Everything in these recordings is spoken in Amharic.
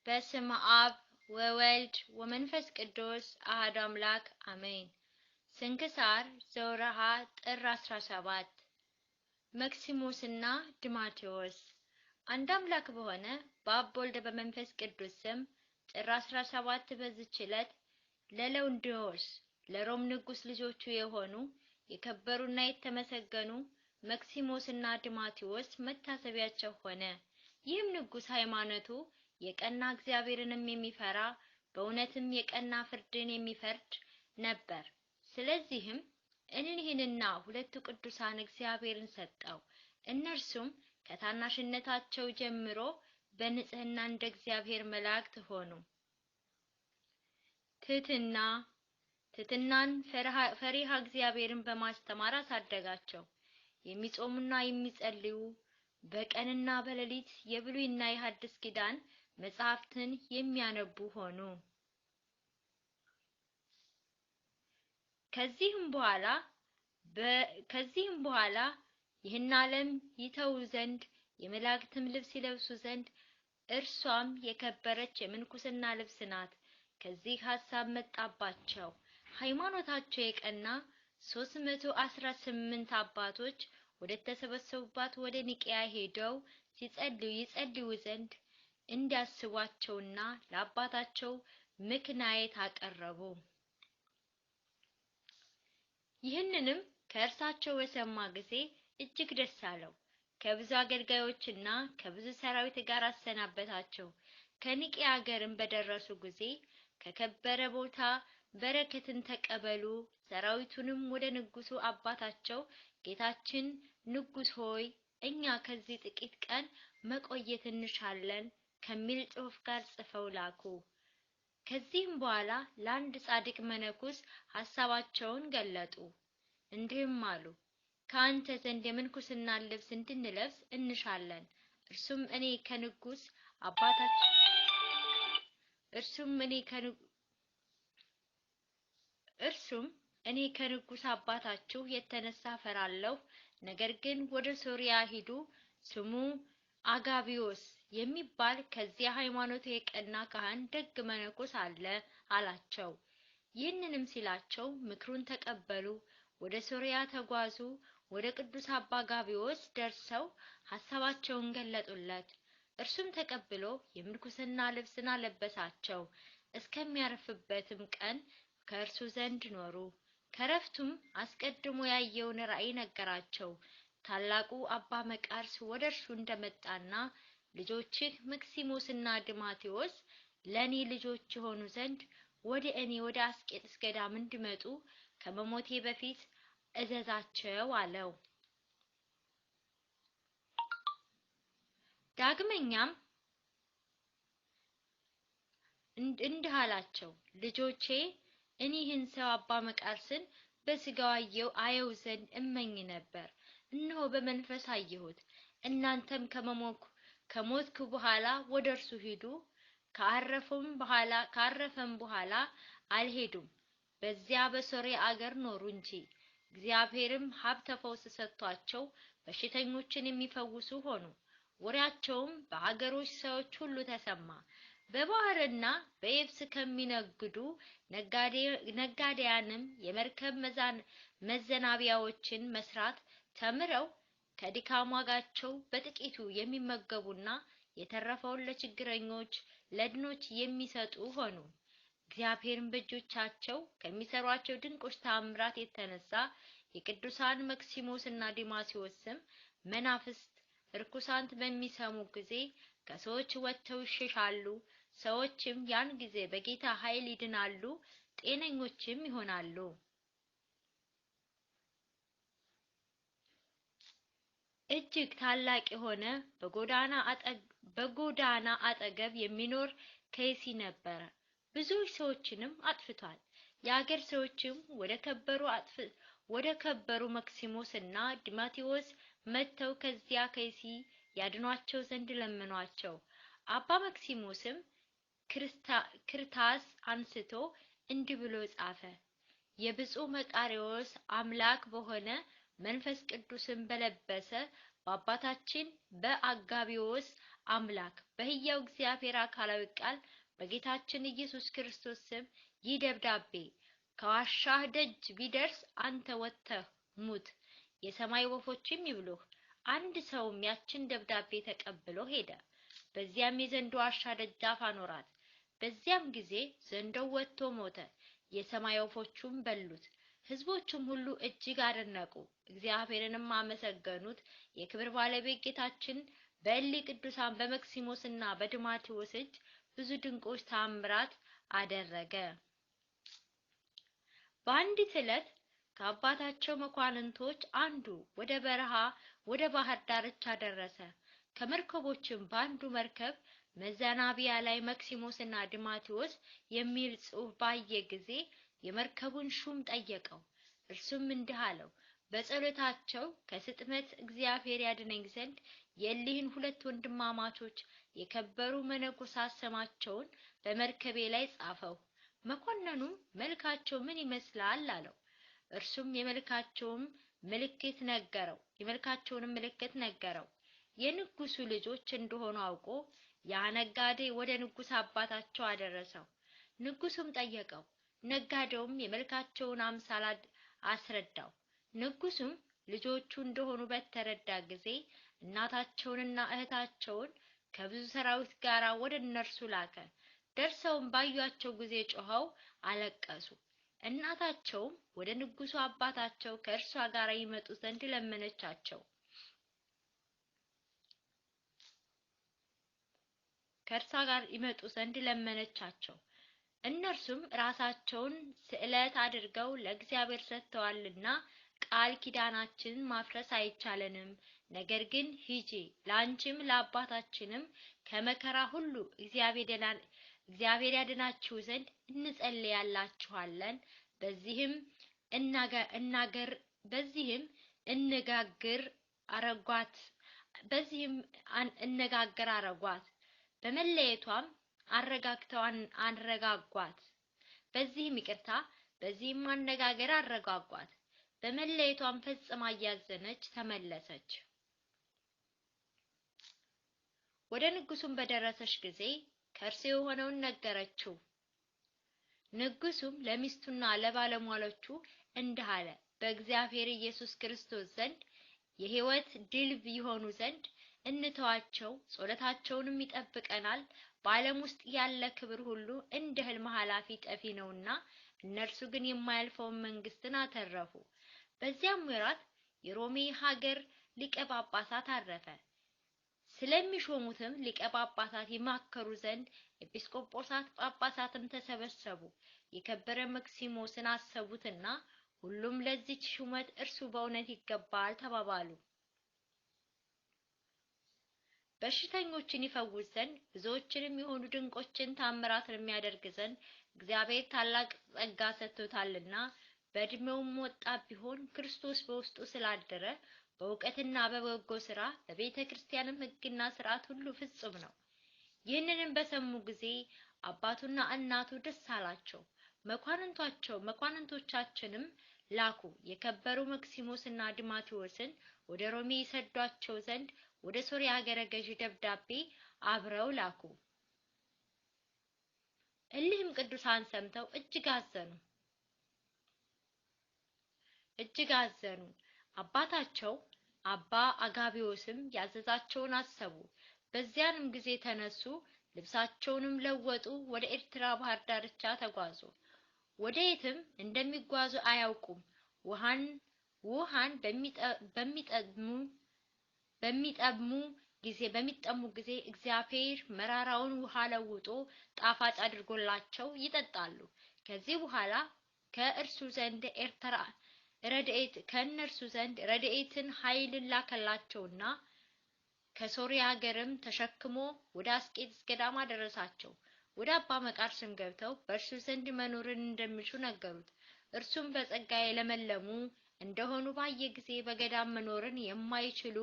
በስመ አብ ወወልድ ወመንፈስ ቅዱስ አሐዱ አምላክ አሜን። ስንክሳር ዘወርኀ ጥር 17 መክሲሞስና ድማቴዎስ። አንድ አምላክ በሆነ በአብ በወልድ በመንፈስ ቅዱስ ስም ጥር 17 በዚች ዕለት ለለውንዶስ ለሮም ንጉሥ ልጆቹ የሆኑ የከበሩና የተመሰገኑ መክሲሞስና ድማቴዎስ መታሰቢያቸው ሆነ። ይህም ንጉሥ ሃይማኖቱ የቀና እግዚአብሔርንም የሚፈራ በእውነትም የቀና ፍርድን የሚፈርድ ነበር። ስለዚህም እኒህንና ሁለቱ ቅዱሳን እግዚአብሔርን ሰጠው። እነርሱም ከታናሽነታቸው ጀምሮ በንጽሕና እንደ እግዚአብሔር መላእክት ሆኑ። ትሕትናን ፈሪሃ እግዚአብሔርን በማስተማር አሳደጋቸው። የሚጾሙና የሚጸልዩ በቀንና በሌሊት የብሉይና የሐዲስ ኪዳን መጻሕፍትን የሚያነቡ ሆኑ። ከዚህም በኋላ ይህን ዓለም ይተዉ ዘንድ የመላእክትም ልብስ ይለብሱ ዘንድ እርሷም የከበረች የምንኩስና ልብስ ናት። ከዚህ ሐሳብ መጣባቸው። ሃይማኖታቸው የቀና 318 አባቶች ወደ ተሰበሰቡባት ወደ ኒቅያ ሄደው ይጸልዩ ዘንድ እንዲያስቧቸውና ለአባታቸው ምክንያት አቀረቡ። ይህንንም ከእርሳቸው በሰማ ጊዜ እጅግ ደስ አለው። ከብዙ አገልጋዮችና ከብዙ ሰራዊት ጋር አሰናበታቸው። ከኒቅያ ሀገርም በደረሱ ጊዜ ከከበረ ቦታ በረከትን ተቀበሉ። ሰራዊቱንም ወደ ንጉሡ አባታቸው ጌታችን ንጉሥ ሆይ እኛ ከዚህ ጥቂት ቀን መቆየት እንሻለን ከሚል ጽሑፍ ጋር ጽፈው ላኩ። ከዚህም በኋላ ለአንድ ጻድቅ መነኩስ ሐሳባቸውን ገለጡ። እንዲህም አሉ። ከአንተ ዘንድ የምንኩስና ልብስ እንድንለብስ እንሻለን። እርሱም እኔ ከንጉሥ አባታችሁ የተነሳ ፈራለሁ። ነገር ግን ወደ ሶርያ ሂዱ፣ ስሙ አጋቢዮስ የሚባል ከዚያ ሃይማኖቱ የቀና ካህን ደግ መነኮስ አለ አላቸው። ይህንንም ሲላቸው ምክሩን ተቀበሉ። ወደ ሶርያ ተጓዙ። ወደ ቅዱስ አባ አጋቢዮስ ደርሰው ሐሳባቸውን ገለጡለት። እርሱም ተቀብሎ የምንኩስና ልብስን አለበሳቸው። እስከሚያርፍበትም ቀን ከእርሱ ዘንድ ኖሩ። ከረፍቱም አስቀድሞ ያየውን ራእይ ነገራቸው። ታላቁ አባ መቃርስ ወደ እርሱ እንደመጣና ልጆችህ መክሲሞስና ድማቴዎስ ለኔ ልጆች የሆኑ ዘንድ ወደ እኔ ወደ አስቄጥስ ገዳም እንዲመጡ ከመሞቴ በፊት እዘዛቸው አለው። ዳግመኛም እንዲህ አላቸው። ልጆቼ እኒህን ሰው አባ መቃርስን በሥጋው አየው ዘንድ እመኝ ነበር። እነሆ በመንፈስ አየሁት። እናንተም ከሞትኩ በኋላ ወደ እርሱ ሂዱ። ካረፈም በኋላ አልሄዱም። በዚያ በሶርያ አገር ኖሩ እንጂ። እግዚአብሔርም ሀብተ ፈውስ ሰጥቷቸው በሽተኞችን የሚፈውሱ ሆኑ። ወሬያቸውም በአገሮች ሰዎች ሁሉ ተሰማ። በባህርና በየብስ ከሚነግዱ ነጋዴያንም የመርከብ መዘናቢያዎችን መስራት ተምረው ከድካም ዋጋቸው በጥቂቱ የሚመገቡና የተረፈውን ለችግረኞች ለድኖች የሚሰጡ ሆኑ። እግዚአብሔርን በእጆቻቸው ከሚሰሯቸው ድንቆች ተአምራት የተነሳ የቅዱሳን መክሲሞስና ድማቴዎስ ስም መናፍስት ርኩሳንት በሚሰሙ ጊዜ ከሰዎች ወጥተው ይሸሻሉ። ሰዎችም ያን ጊዜ በጌታ ኃይል ይድናሉ፣ ጤነኞችም ይሆናሉ። እጅግ ታላቅ የሆነ በጎዳና አጠገብ የሚኖር ከይሲ ነበረ። ብዙ ሰዎችንም አጥፍቷል። የአገር ሰዎችም ወደ ከበሩ መክሲሞስና ድማቴዎስ መጥተው ከዚያ ከይሲ ያድኗቸው ዘንድ ለመኗቸው። አባ መክሲሞስም ክርታስ አንስቶ እንዲህ ብሎ ጻፈ። የብፁዕ መቃርዮስ አምላክ በሆነ መንፈስ ቅዱስን በለበሰ በአባታችን በአጋቢዮስ አምላክ በሕያው እግዚአብሔር አካላዊ ቃል በጌታችን ኢየሱስ ክርስቶስ ስም ይህ ደብዳቤ ከዋሻህ ደጅ ቢደርስ አንተ ወጥተህ ሙት፣ የሰማይ ወፎችም ይብሉህ። አንድ ሰውም ያችን ደብዳቤ ተቀብሎ ሄደ። በዚያም የዘንዶ ዋሻ ደጃፍ አኖራት። በዚያም ጊዜ ዘንዶው ወጥቶ ሞተ፣ የሰማይ ወፎቹም በሉት። ሕዝቦቹም ሁሉ እጅግ አደነቁ፣ እግዚአብሔርንም አመሰገኑት። የክብር ባለቤት ጌታችን በእሊህ ቅዱሳን በመክሲሞስና በድማቴዎስ እጅ ብዙ ድንቆች ተአምራት አደረገ። በአንዲት ዕለት ከአባታቸው መኳንንቶች አንዱ ወደ በረሃ ወደ ባህር ዳርቻ ደረሰ። ከመርከቦችም በአንዱ መርከብ መዛናቢያ ላይ መክሲሞስና ድማቴዎስ የሚል ጽሑፍ ባየ ጊዜ የመርከቡን ሹም ጠየቀው። እርሱም እንዲህ አለው፣ በጸሎታቸው ከስጥመት እግዚአብሔር ያድነኝ ዘንድ የእሊህን ሁለት ወንድማማቾች የከበሩ መነኮሳት ስማቸውን በመርከቤ ላይ ጻፈው። መኮንኑም መልካቸው ምን ይመስላል አለው። እርሱም የመልካቸውን ምልክት ነገረው። የንጉሱ ልጆች እንደሆኑ አውቆ ያ ነጋዴ ወደ ንጉስ አባታቸው አደረሰው። ንጉሱም ጠየቀው። ነጋዴውም የመልካቸውን አምሳል አስረዳው። ንጉሱም ልጆቹ እንደሆኑ በተረዳ ጊዜ እናታቸውንና እህታቸውን ከብዙ ሰራዊት ጋር ወደ እነርሱ ላከ። ደርሰውም ባዩአቸው ጊዜ ጮኸው አለቀሱ። እናታቸውም ወደ ንጉሱ አባታቸው ከእርሷ ጋር ይመጡ ዘንድ ለመነቻቸው። እነርሱም ራሳቸውን ስዕለት አድርገው ለእግዚአብሔር ሰጥተዋልና ቃል ኪዳናችንን ማፍረስ አይቻለንም። ነገር ግን ሂጂ፣ ላንቺም ለአባታችንም ከመከራ ሁሉ እግዚአብሔር ያድናችሁ ዘንድ እንጸልያላችኋለን። በዚህም እነጋገር አረጓት። በመለየቷም አረጋጓት። በዚህም አነጋገር አረጋጓት። በመለየቷም ፈጽማ እያዘነች ተመለሰች። ወደ ንጉሱም በደረሰች ጊዜ ከእርሱ የሆነውን ነገረችው። ንጉሱም ለሚስቱና ለባለሟሎቹ እንዲህ አለ፣ በእግዚአብሔር ኢየሱስ ክርስቶስ ዘንድ የሕይወት ድልብ ይሆኑ ዘንድ እንተዋቸው፣ ጸሎታቸውንም ይጠብቀናል። በዓለም ውስጥ ያለ ክብር ሁሉ እንደ ሕልም ኃላፊ ጠፊ ነውና፣ እነርሱ ግን የማያልፈውን መንግስትን አተረፉ። በዚያም ወራት የሮሜ ሀገር ሊቀ ጳጳሳት አረፈ። ስለሚሾሙትም ሊቀ ጳጳሳት ይማከሩ ዘንድ ኤጲስቆጶሳት ጳጳሳትም ተሰበሰቡ። የከበረ መክሲሞስን አሰቡትና ሁሉም ለዚች ሹመት እርሱ በእውነት ይገባል ተባባሉ። በሽተኞችን ይፈውስ ዘንድ ብዙዎችንም የሆኑ ድንቆችን ታምራትን የሚያደርግ ዘንድ እግዚአብሔር ታላቅ ጸጋ ሰጥቶታልና፣ በእድሜውም ወጣት ቢሆን ክርስቶስ በውስጡ ስላደረ በእውቀትና በበጎ ስራ በቤተ ክርስቲያንም ሕግና ስርዓት ሁሉ ፍጹም ነው። ይህንንም በሰሙ ጊዜ አባቱና እናቱ ደስ አላቸው። መኳንንቶቻችንም ላኩ። የከበሩ መክሲሞስና ድማቴዎስን ወደ ሮሜ ይሰዷቸው ዘንድ ወደ ሶርያ ሀገረ ገዢ ደብዳቤ አብረው ላኩ። እሊህም ቅዱሳን ሰምተው እጅግ አዘኑ። አባታቸው አባ አጋቢዎስም ያዘዛቸውን አሰቡ። በዚያንም ጊዜ ተነሱ፣ ልብሳቸውንም ለወጡ፣ ወደ ኤርትራ ባህር ዳርቻ ተጓዙ። ወደየትም እንደሚጓዙ አያውቁም። ውሃን በሚጠሙ ጊዜ እግዚአብሔር መራራውን ውሃ ለውጦ ጣፋጭ አድርጎላቸው ይጠጣሉ። ከዚህ በኋላ ከእርሱ ዘንድ ረድኤትን ኃይልን ላከላቸውና ከሶርያ ሀገርም ተሸክሞ ወደ አስቄጥስ ገዳም አደረሳቸው። ወደ አባ መቃርስም ገብተው በእርሱ ዘንድ መኖርን እንደሚሹ ነገሩት። እርሱም በጸጋ የለመለሙ እንደሆኑ ባየ ጊዜ በገዳም መኖርን የማይችሉ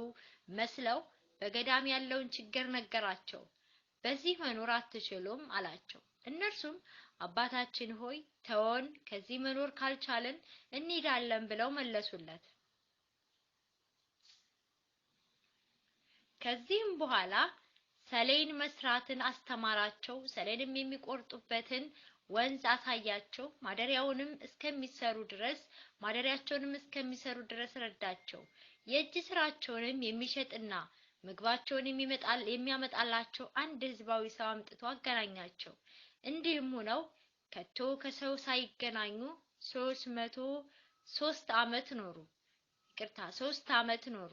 መስለው በገዳም ያለውን ችግር ነገራቸው። በዚህ መኖር አትችሉም አላቸው። እነርሱም አባታችን ሆይ ተወን፣ ከዚህ መኖር ካልቻለን እንሄዳለን ብለው መለሱለት። ከዚህም በኋላ ሰሌን መስራትን አስተማራቸው። ሰሌንም የሚቆርጡበትን ወንዝ አሳያቸው። ማደሪያቸውንም እስከሚሰሩ ድረስ ረዳቸው። የእጅ ስራቸውንም የሚሸጥና ምግባቸውን የሚያመጣላቸው አንድ ህዝባዊ ሰው አምጥቶ አገናኛቸው። እንዲህም ሆነው ከቶ ከሰው ሳይገናኙ 303 ዓመት ኖሩ። 3 ዓመት ኖሩ።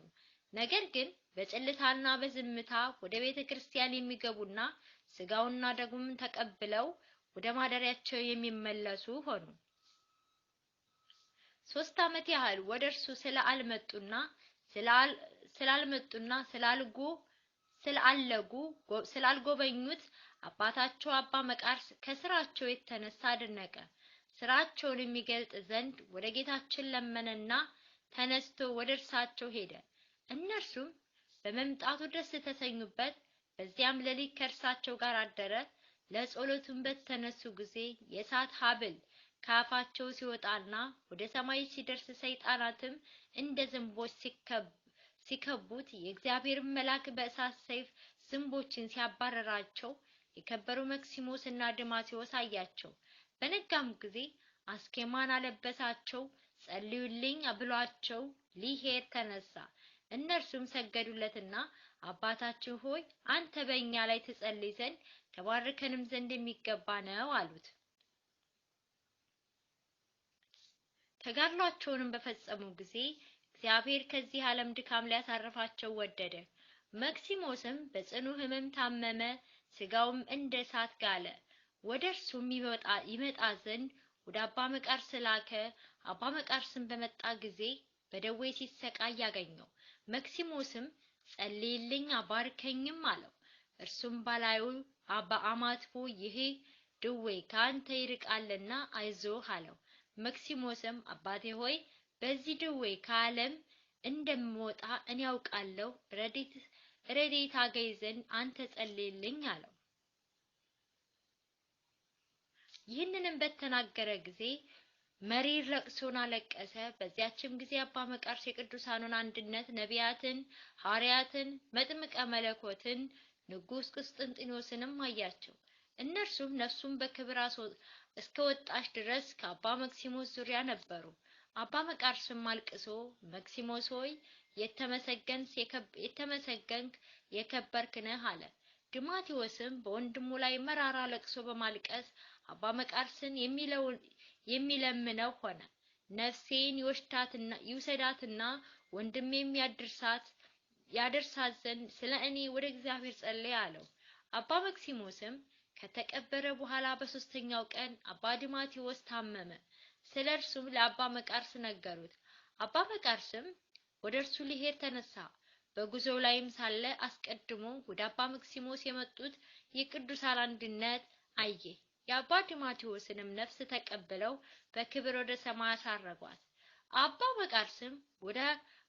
ነገር ግን በጭልታና በዝምታ ወደ ቤተ ክርስቲያን የሚገቡና ስጋውና ደሙን ተቀብለው ወደ ማደሪያቸው የሚመለሱ ሆኑ። 3 ዓመት ያህል ወደ እርሱ ስላልጎበኙት አባታቸው አባ መቃርስ ከስራቸው የተነሳ አደነቀ። ስራቸውን የሚገልጥ ዘንድ ወደ ጌታችን ለመነና ተነስቶ ወደ እርሳቸው ሄደ። እነርሱም በመምጣቱ ደስ ተሰኙበት። በዚያም ሌሊት ከእርሳቸው ጋር አደረ። ለጸሎቱም በተነሱ ጊዜ የእሳት ሐብል ከአፋቸው ሲወጣና ወደ ሰማይ ሲደርስ ሰይጣናትም እንደ ዝንቦች ሲከቡት የእግዚአብሔር መልአክ በእሳት ሰይፍ ዝንቦችን ሲያባረራቸው የከበሩ መክሲሞስ እና ድማቴዎስ አያቸው። በነጋም ጊዜ አስኬማን አለበሳቸው። ጸልዩልኝ ብሏቸው ሊሄድ ተነሳ። እነርሱም ሰገዱለትና አባታችን ሆይ አንተ በእኛ ላይ ትጸልይ ዘንድ ተባርከንም ዘንድ የሚገባ ነው አሉት። ተጋድሏቸውንም በፈጸሙ ጊዜ እግዚአብሔር ከዚህ ዓለም ድካም ሊያሳርፋቸው ወደደ። መክሲሞስም በጽኑ ሕመም ታመመ። ስጋውም እንደ እሳት ጋለ። ወደ እርሱም ይመጣ ዘንድ ወደ አባ መቃርስ ላከ። አባ መቃርስም በመጣ ጊዜ በደዌ ሲሰቃይ አገኘው። መክሲሞስም ጸልይልኝ አባርከኝም አለው። እርሱም ባላዩ አማትቦ ይሄ ድዌ ካንተ ይርቃልና አይዞህ አለው። መክሲሞስም አባቴ ሆይ በዚህ ድዌ ከዓለም እንደምወጣ እኔ ያውቃለሁ። ረድኤት አገኝ ዘንድ አንተ ጸልይልኝ አለው። ይህንንም በተናገረ ጊዜ መሪር ለቅሶን አለቀሰ። በዚያችም ጊዜ አባ መቃርስ የቅዱሳኑን አንድነት፣ ነቢያትን፣ ሐዋርያትን፣ መጥምቀ መለኮትን፣ ንጉሥ ቅስጥንጢኖስንም አያቸው። እነርሱም ነፍሱን በክብር እስከወጣች ድረስ ከአባ መክሲሞስ ዙሪያ ነበሩ። አባ መቃርስም አልቅሶ መክሲሞስ ሆይ የተመሰገንክ የከበርክ ነህ አለ። ድማቴዎስም በወንድሙ ላይ መራራ ለቅሶ በማልቀስ አባ መቃርስን የሚለምነው ሆነ። ነፍሴን ይውሰዳትና ወንድሜም ያደርሳት ዘንድ ስለ እኔ ወደ እግዚአብሔር ጸልይ አለው። አባ መክሲሞስም ከተቀበረ በኋላ በሶስተኛው ቀን አባ ድማቴዎስ ታመመ። ስለ እርሱም ለአባ መቃርስ ነገሩት። አባ መቃርስም ወደ እርሱ ሊሄድ ተነሳ። በጉዞው ላይም ሳለ አስቀድሞ ወደ አባ መክሲሞስ የመጡት የቅዱሳን አንድነት አየ። የአባ ድማቴዎስንም ነፍስ ተቀብለው በክብር ወደ ሰማይ አሳረጓት። አባ መቃርስም ወደ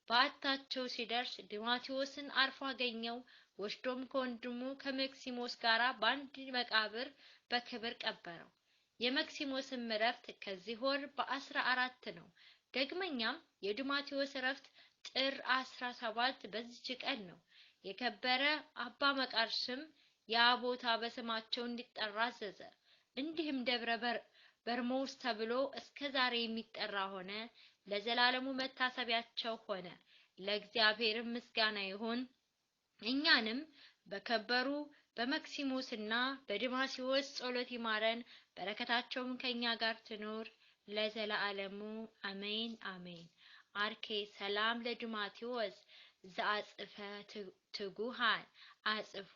በዓታቸው ሲደርስ ድማቴዎስን አርፎ አገኘው። ወስዶም ከወንድሙ ከመክሲሞስ ጋር በአንድ መቃብር በክብር ቀበረው። የመክሲሞስም ዕረፍት ከዚህ ወር በ14 ነው። ደግመኛም የድማቴዎስ ዕረፍት ጥር 17 በዚች ቀን ነው። የከበረ አባ መቃርስም ያ ቦታ በስማቸው እንዲጠራ አዘዘ። እንዲህም ደብረ በርሞስ ተብሎ እስከ ዛሬ የሚጠራ ሆነ። ለዘላለሙ መታሰቢያቸው ሆነ። ለእግዚአብሔር ምስጋና ይሁን። እኛንም በከበሩ በመክሲሞስና በድማቴዎስ ጸሎት ይማረን። በረከታቸውም ከኛ ጋር ትኖር ለዘላለሙ አሜን አሜን። አርኬ ሰላም ለድማቴዎስ ዘአጽፈ ትጉሃን አጽፉ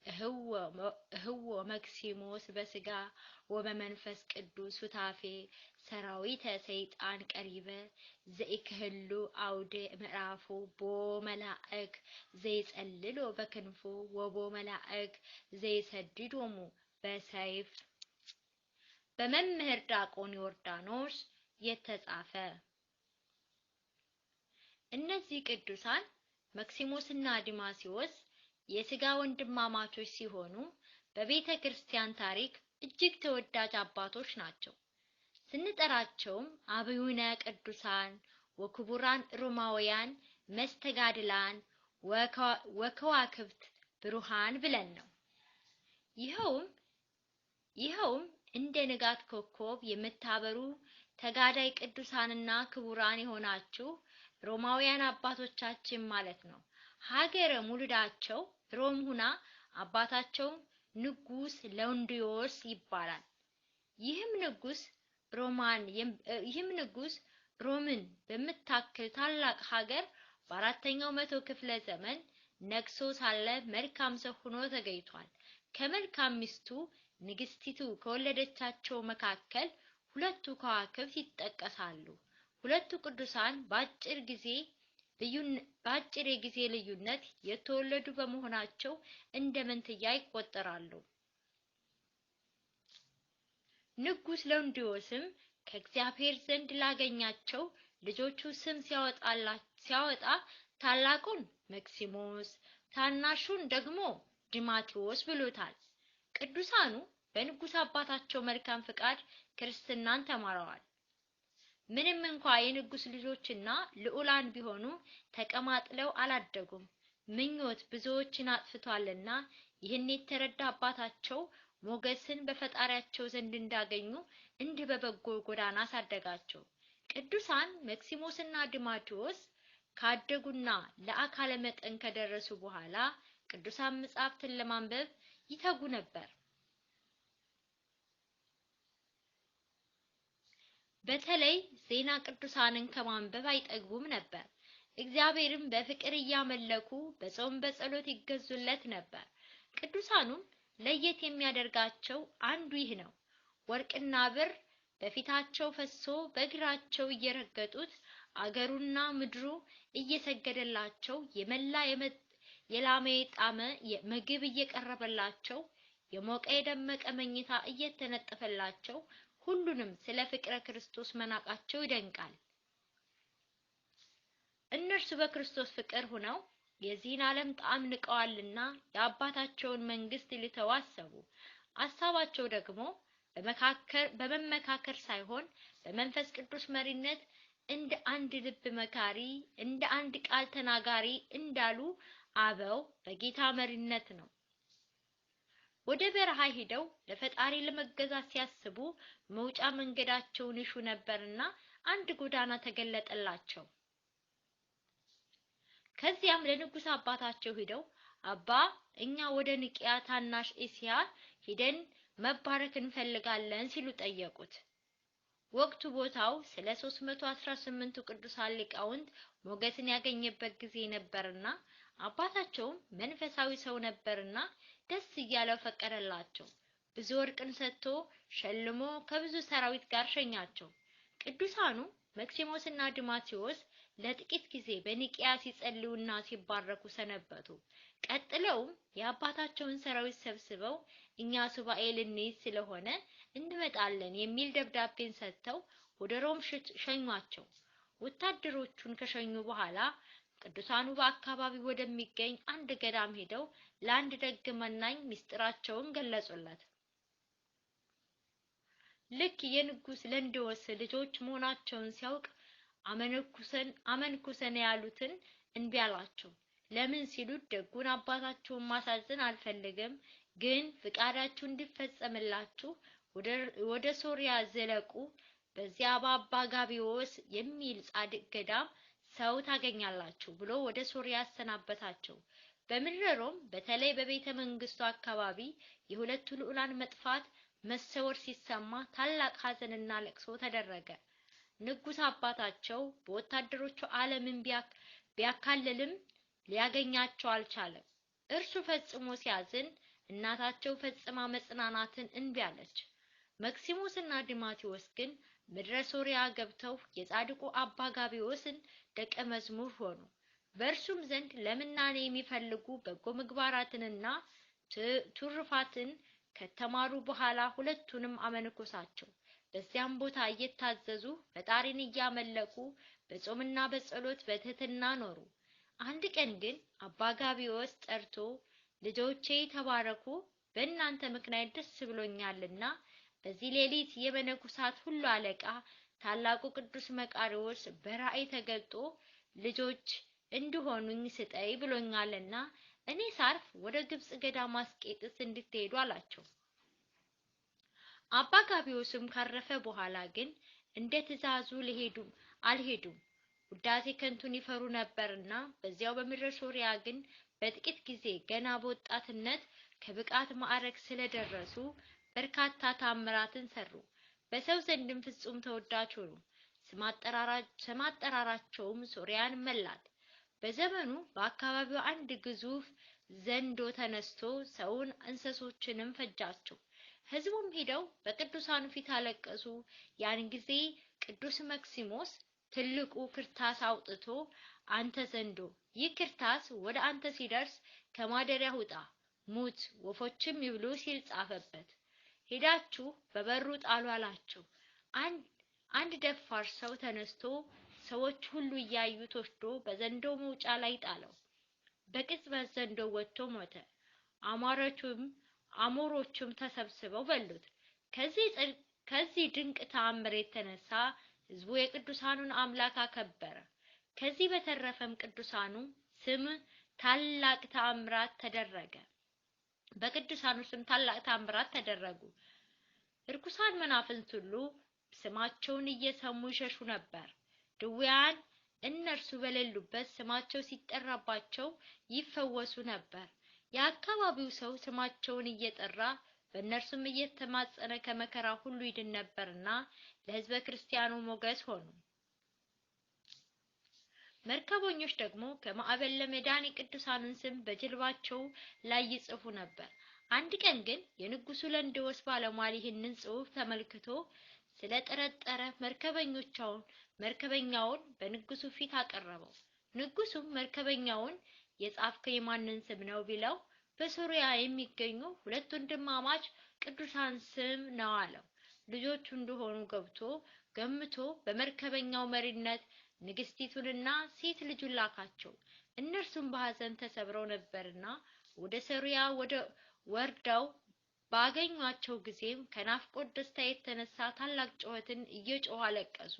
እህዎ መክሲሞስ በስጋ ወበመንፈስ ቅዱስ ሱታፌ ሰራዊተ ሰይጣን ቀሪበ ዘኢክህሉ አውደ ምዕራፉ ቦ መላእክ ዘይጸልሎ በክንፉ ወቦ መላእክ ዘይሰድዶሙ በሰይፍ። በመምህር ዲያቆን ዮርዳኖስ የተጻፈ። እነዚህ ቅዱሳን መክሲሞስና ድማቴዎስ የሥጋ ወንድማማቾች ሲሆኑ በቤተ ክርስቲያን ታሪክ እጅግ ተወዳጅ አባቶች ናቸው። ስንጠራቸውም አብዩነ ቅዱሳን ወክቡራን ሮማውያን መስተጋድላን ወከዋክብት ብሩሃን ብለን ነው። ይኸውም እንደ ንጋት ኮከብ የምታበሩ ተጋዳይ ቅዱሳንና ክቡራን የሆናችሁ ሮማውያን አባቶቻችን ማለት ነው። ሀገረ ሙሉዳቸው ሮም ሁና አባታቸው ንጉስ ለውንዲዮስ ይባላል። ይህም ንጉስ ሮምን በምታክል ታላቅ ሀገር በአራተኛው መቶ ክፍለ ዘመን ነግሶ ሳለ መልካም ሰው ሆኖ ተገኝቷል። ከመልካም ሚስቱ ንግስቲቱ ከወለደቻቸው መካከል ሁለቱ ከዋክብት ይጠቀሳሉ። ሁለቱ ቅዱሳን በአጭር የጊዜ ልዩነት የተወለዱ በመሆናቸው እንደ መንትያ ይቆጠራሉ። ንጉስ ለውንዲዮስም ከእግዚአብሔር ዘንድ ላገኛቸው ልጆቹ ስም ሲያወጣ ታላቁን መክሲሞስ ታናሹን ደግሞ ዲማቴዎስ ብሎታል። ቅዱሳኑ በንጉስ አባታቸው መልካም ፍቃድ ክርስትናን ተማረዋል። ምንም እንኳን የንጉስ ልጆችና ልዑላን ቢሆኑ ተቀማጥለው አላደጉም። ምኞት ብዙዎችን አጥፍቷልና ይህን የተረዳ አባታቸው ሞገስን በፈጣሪያቸው ዘንድ እንዳገኙ እንዲህ በበጎ ጎዳና አሳደጋቸው። ቅዱሳን መክሲሞስና ዲማቴዎስ ካደጉና ለአካለ መጠን ከደረሱ በኋላ ቅዱሳን መጻሕፍትን ለማንበብ ይተጉ ነበር። በተለይ ዜና ቅዱሳንን ከማንበብ አይጠግቡም ነበር። እግዚአብሔርን በፍቅር እያመለኩ በጾም በጸሎት ይገዙለት ነበር። ቅዱሳኑም ለየት የሚያደርጋቸው አንዱ ይህ ነው። ወርቅና ብር በፊታቸው ፈሶ በእግራቸው እየረገጡት አገሩና ምድሩ እየሰገደላቸው የላመ የጣመ ምግብ እየቀረበላቸው የሞቀ የደመቀ መኝታ እየተነጠፈላቸው ሁሉንም ስለ ፍቅረ ክርስቶስ መናቃቸው ይደንቃል። እነርሱ በክርስቶስ ፍቅር ሆነው የዚህን ዓለም ጣዕም ንቀዋልና የአባታቸውን መንግስት ሊተው አሰቡ። ሐሳባቸው ደግሞ በመመካከር ሳይሆን በመንፈስ ቅዱስ መሪነት እንደ አንድ ልብ መካሪ እንደ አንድ ቃል ተናጋሪ እንዳሉ አበው በጌታ መሪነት ነው። ወደ በረሃ ሄደው ለፈጣሪ ለመገዛት ሲያስቡ መውጫ መንገዳቸውን ይሹ ነበርና አንድ ጎዳና ተገለጠላቸው። ከዚያም ለንጉስ አባታቸው ሄደው አባ እኛ ወደ ንቂያ ታናሽ እስያ ሄደን መባረክ እንፈልጋለን ሲሉ ጠየቁት። ወቅቱ ቦታው ስለ 318ቱ ቅዱሳን ሊቃውንት ሞገስን ያገኘበት ጊዜ ነበርና አባታቸውም መንፈሳዊ ሰው ነበርና ደስ እያለው ፈቀደላቸው። ብዙ ወርቅን ሰጥቶ ሸልሞ ከብዙ ሰራዊት ጋር ሸኛቸው። ቅዱሳኑ መክሲሞስና ዲማቴዎስ ለጥቂት ጊዜ በኒቂያ ሲጸልዩና ሲባረኩ ሰነበቱ። ቀጥለውም የአባታቸውን ሰራዊት ሰብስበው እኛ ሱባኤ ልንይዝ ስለሆነ እንመጣለን የሚል ደብዳቤን ሰጥተው ወደ ሮም ሸኟቸው። ወታደሮቹን ከሸኙ በኋላ ቅዱሳኑ በአካባቢው ወደሚገኝ አንድ ገዳም ሄደው ለአንድ ደግ መናኝ ምስጢራቸውን ገለጹለት። ልክ የንጉስ ለውንዲዮስ ልጆች መሆናቸውን ሲያውቅ አመንኩሰን ያሉትን እንቢ አላቸው። ለምን ሲሉት ደጉን አባታቸውን ማሳዘን አልፈልግም፣ ግን ፍቃዳችሁ እንዲፈጸምላችሁ ወደ ሶሪያ ዘለቁ፣ በዚያ በአባ ጋቢዮስ የሚል ጻድቅ ገዳም ሰው ታገኛላችሁ ብሎ ወደ ሶሪያ አሰናበታቸው። በምድረ ሮም በተለይ በቤተ መንግስቱ አካባቢ የሁለቱ ልዑላን መጥፋት መሰወር ሲሰማ ታላቅ ሐዘንና ለቅሶ ተደረገ። ንጉስ አባታቸው በወታደሮቹ ዓለምን ቢያካልልም ሊያገኛቸው አልቻለም። እርሱ ፈጽሞ ሲያዝን እናታቸው ፈጽማ መጽናናትን እንቢ አለች። መክሲሞስና ዲማቴዎስ ግን ምድረ ሶሪያ ገብተው የጻድቁ አባ ጋቢዮስን ደቀ መዝሙር ሆኑ። በእርሱም ዘንድ ለምናኔ የሚፈልጉ በጎ ምግባራትንና ትሩፋትን ከተማሩ በኋላ ሁለቱንም አመነኮሳቸው። በዚያም ቦታ እየታዘዙ ፈጣሪን እያመለኩ በጾምና በጸሎት በትህትና ኖሩ። አንድ ቀን ግን አባ ጋቢዮስ ጠርቶ ልጆቼ ተባረኩ፣ በእናንተ ምክንያት ደስ ብሎኛልና በዚህ ሌሊት የመነኮሳት ሁሉ አለቃ ታላቁ ቅዱስ መቃርዮስ በራእይ ተገልጦ ልጆች እንዲሆኑኝ ስጠይ ብሎኛልና እኔ ሳርፍ ወደ ግብጽ ገዳም አስቄጥስ እንድትሄዱ አላቸው። አባ ጋብዮስም ካረፈ በኋላ ግን እንደ ትእዛዙ አልሄዱም። ውዳሴ ከንቱን ይፈሩ ነበርና በዚያው በምድረ ሶርያ ግን በጥቂት ጊዜ ገና በወጣትነት ከብቃት ማዕረግ ስለደረሱ በርካታ ታምራትን ሰሩ። በሰው ዘንድም ፍጹም ተወዳጅ ሆኑ። ስም አጠራራቸውም ሶርያን መላት። በዘመኑ በአካባቢው አንድ ግዙፍ ዘንዶ ተነስቶ ሰውን እንስሶችንም ፈጃቸው። ሕዝቡም ሄደው በቅዱሳኑ ፊት አለቀሱ። ያን ጊዜ ቅዱስ መክሲሞስ ትልቁ ክርታስ አውጥቶ አንተ ዘንዶ፣ ይህ ክርታስ ወደ አንተ ሲደርስ ከማደሪያ ውጣ፣ ሙት፣ ወፎችም ይብሉ ሲል ጻፈበት። ሄዳችሁ በበሩ ጣሉ አላቸው። አንድ ደፋር ሰው ተነስቶ ሰዎች ሁሉ እያዩት ወስዶ በዘንዶው መውጫ ላይ ጣለው። በቅጽበት ዘንዶው ወጥቶ ሞተ። አሞሮቹም ተሰብስበው በሉት። ከዚህ ድንቅ ተአምር የተነሳ ሕዝቡ የቅዱሳኑን አምላክ አከበረ። ከዚህ በተረፈም ቅዱሳኑ ስም ታላቅ ተአምራት ተደረገ። በቅዱሳኑ ስም ታላቅ ተአምራት ተደረጉ። እርኩሳን መናፍስት ሁሉ ስማቸውን እየሰሙ ይሸሹ ነበር። ድውያን እነርሱ በሌሉበት ስማቸው ሲጠራባቸው ይፈወሱ ነበር። የአካባቢው ሰው ስማቸውን እየጠራ በእነርሱም እየተማጸነ ከመከራ ሁሉ ይድን ነበርና ለሕዝበ ክርስቲያኑ ሞገስ ሆኑ። መርከበኞች ደግሞ ከማዕበል ለመዳን የቅዱሳኑን ስም በጀልባቸው ላይ ይጽፉ ነበር። አንድ ቀን ግን የንጉሱ ለንዶስ ባለሟል ይህንን ጽሑፍ ተመልክቶ ስለጠረጠረ መርከበኛውን በንጉሱ ፊት አቀረበው። ንጉሱም መርከበኛውን የጻፍከው የማንን ስም ነው ቢለው በሶርያ የሚገኙ ሁለት ወንድማማች ቅዱሳን ስም ነው አለው። ልጆቹ እንደሆኑ ገምቶ በመርከበኛው መሪነት ንግስቲቱንና ሴት ልጁን ላካቸው። እነርሱም በሐዘን ተሰብረው ነበርና ወደ ሶርያ ወርደው ባገኟቸው ጊዜም ከናፍቆት ደስታ የተነሳ ታላቅ ጩኸትን እየጮሁ አለቀሱ።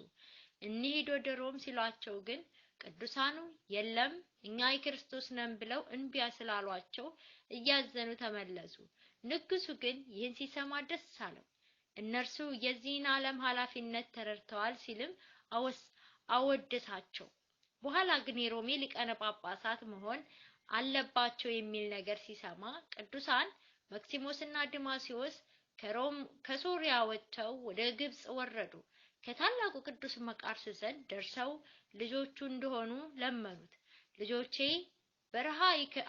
እንሂድ ወደ ሮም ሲሏቸው ግን ቅዱሳኑ የለም እኛ የክርስቶስ ነን ብለው እንቢ ስላሏቸው እያዘኑ ተመለሱ። ንጉሱ ግን ይህን ሲሰማ ደስ አለው። እነርሱ የዚህን ዓለም ኃላፊነት ተረድተዋል ሲልም አወደሳቸው። በኋላ ግን የሮሜ ሊቃነ ጳጳሳት መሆን አለባቸው የሚል ነገር ሲሰማ ቅዱሳን መክሲሞስና ዲማሲዮስ ከሶርያ ወጥተው ወደ ግብጽ ወረዱ። ከታላቁ ቅዱስ መቃርስ ዘንድ ደርሰው ልጆቹ እንደሆኑ ለመኑት። ልጆቼ በረሃ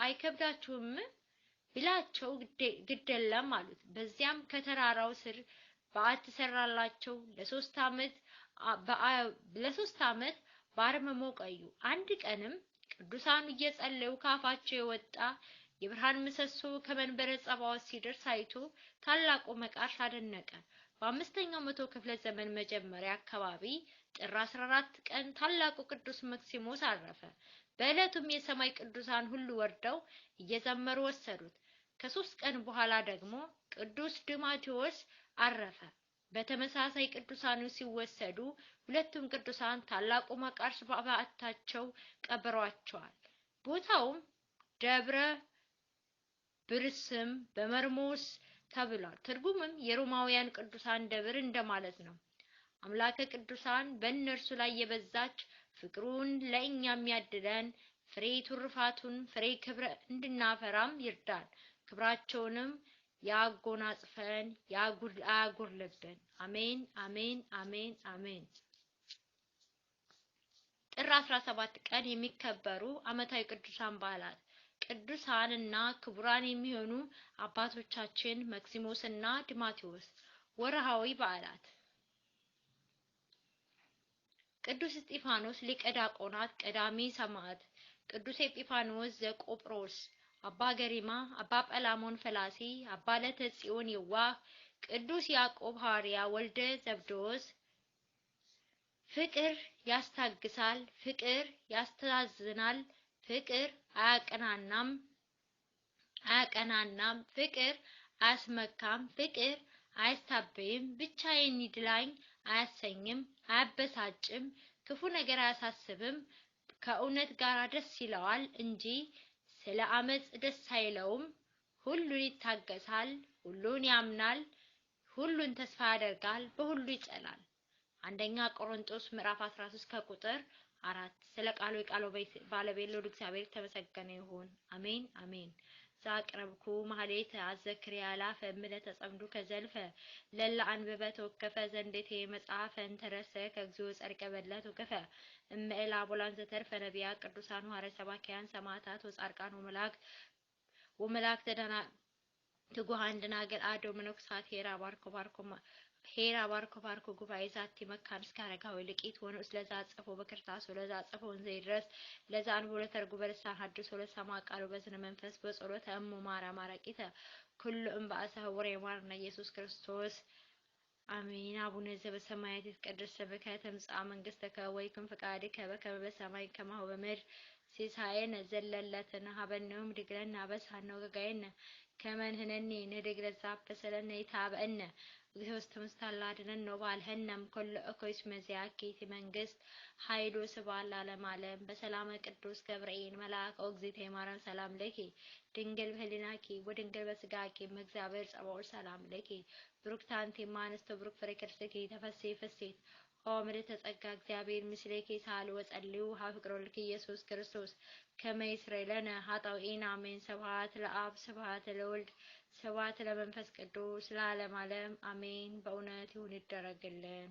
አይከብዳችሁም ቢላቸው ግደለም አሉት። በዚያም ከተራራው ስር በዓት ሰራላቸው። ለሶስት ዓመት በአርምሞ ቆዩ። አንድ ቀንም ቅዱሳኑ እየጸለዩ ካፋቸው የወጣ የብርሃን ምሰሶ ከመንበረ ጸባዖት ሲደርስ አይቶ ታላቁ መቃርስ አደነቀ። በአምስተኛው መቶ ክፍለ ዘመን መጀመሪያ አካባቢ ጥር 14 ቀን ታላቁ ቅዱስ መክሲሞስ አረፈ። በዕለቱም የሰማይ ቅዱሳን ሁሉ ወርደው እየዘመሩ ወሰዱት። ከ3 ቀን በኋላ ደግሞ ቅዱስ ዲማቴዎስ አረፈ። በተመሳሳይ ቅዱሳኑ ሲወሰዱ ሁለቱም ቅዱሳን ታላቁ መቃርስ በዓታቸው ቀብረዋቸዋል። ቦታውም ደብረ ብርስም በመርሞስ ተብሏል። ትርጉምም የሮማውያን ቅዱሳን ደብር እንደማለት ነው። አምላከ ቅዱሳን በእነርሱ ላይ የበዛች ፍቅሩን ለእኛም ያድለን፣ ፍሬ ትሩፋቱን ፍሬ ክብረ እንድናፈራም ይርዳን። ክብራቸውንም ያጎናጽፈን ያጉርልብን። አሜን አሜን አሜን አሜን። ጥር 17 ቀን የሚከበሩ ዓመታዊ ቅዱሳን በዓላት ቅዱሳን እና ክቡራን የሚሆኑ አባቶቻችን መክሲሞስ እና ዲማቴዎስ። ወርሃዊ በዓላት ቅዱስ እስጢፋኖስ ሊቀ ዲያቆናት ቀዳሚ ሰማዕት፣ ቅዱስ ኤጲፋንዮስ ዘቆጵሮስ፣ አባ ገሪማ፣ አባ ጰላሞን ፈላሲ፣ አባ ለተ ጽዮን የዋህ፣ ቅዱስ ያዕቆብ ሐዋርያ ወልደ ዘብዴዎስ። ፍቅር ያስታግሳል፣ ፍቅር ያስተዛዝናል፣ ፍቅር አያቀናናም፣ ፍቅር አያስመካም፣ ፍቅር አያስታበይም፣ ብቻዬን ይድላኝ አያሰኝም፣ አያበሳጭም፣ ክፉ ነገር አያሳስብም፣ ከእውነት ጋር ደስ ይለዋል እንጂ ስለ አመጽ ደስ አይለውም፣ ሁሉን ይታገሳል፣ ሁሉን ያምናል፣ ሁሉን ተስፋ ያደርጋል፣ በሁሉ ይጸናል። አንደኛ ቆሮንቶስ ምዕራፍ 13 ከቁጥር 4። ስለ ቃሉ የቃሉ ባለቤት ልዑል እግዚአብሔር ተመሰገነ ይሁን። አሜን አሜን። ዛቅረብኩ ማህሌት አዘክሪያ ላፈ እምለ ተጸምዱ ከዘልፈ ለላ አንብበ ተወከፈ ዘንዴቴ መጽሐፈ እንተረሰ ከግዚኦ ጸድቀ በለት ወከፈ እምኤላ ቦላን ዘተርፈ ነቢያ ቅዱሳን ሐዋርያት ሰባክያን ሰማዕታት ወጻድቃን ወመላእክት ተደና ትጉሃን ደናግል አዶ መነኮሳት ሄራ ባርኮ ጉባኤ ዛቲ መካን እስከ አረጋዊ ልቂት ሆኖ ስለዛ ጽፎ በክርታስ ወለዛ ጽፎ ወንዘ ይድረስ ለዛ አንቦ ለተርጉ በልሳን ሐዲስ ወለሰማ ቃሉ በዝነ መንፈስ በጸሎተ እሙ ማራቂተ ኩሉ እምባሰ ወሬ ማርነ ኢየሱስ ክርስቶስ አሜን። አቡነ ዘበሰማያት ይትቀደስ ስምከ ትምጻእ መንግሥትከ ወይኩን ፈቃድከ በከመ በሰማይ ከማሁ በምድር ሲሳየነ ዘለለትነ ሀበነ ወኅድግ አበሳነ ወጌጋየነ ከመ ንሕነኒ ንኅድግ ለዘአበሰለነ ኢታብአነ እግዚኦ ውስተ ምስታላ አድኅነነ ወባልሐነ ኩሉ እኩይ መዚአኪ መንግስት ኃይሉ ስብሐት ለዓለመ ዓለም። በሰላመ ቅዱስ ገብርኤል መልአክ ኦግዝእትየ ማርያም ሰላም ለኪ ድንግል በኅሊናኪ ወድንግል በሥጋኪ እግዚአብሔር ጸባኦት ሰላም ለኪ ብሩክት አንቲ እምአንስቶ ብሩክ ፍሬ ከርሥኪ ተፈሥሒ ፍሥሕት ኦ ምልዕተ ጸጋ እግዚአብሔር ምስሌኪ ሳሉ ወጸልዩ ሀብ ፍቅር ወልድኪ ኢየሱስ ክርስቶስ ከመ ይስረይ ለነ ኃጣውኢነ አሜን። ስብሐት ለአብ ስብሐት ለወልድ ስብሐት ለመንፈስ ቅዱስ ለዓለመ ዓለም አሜን። በእውነት ይሁን ይደረግልን።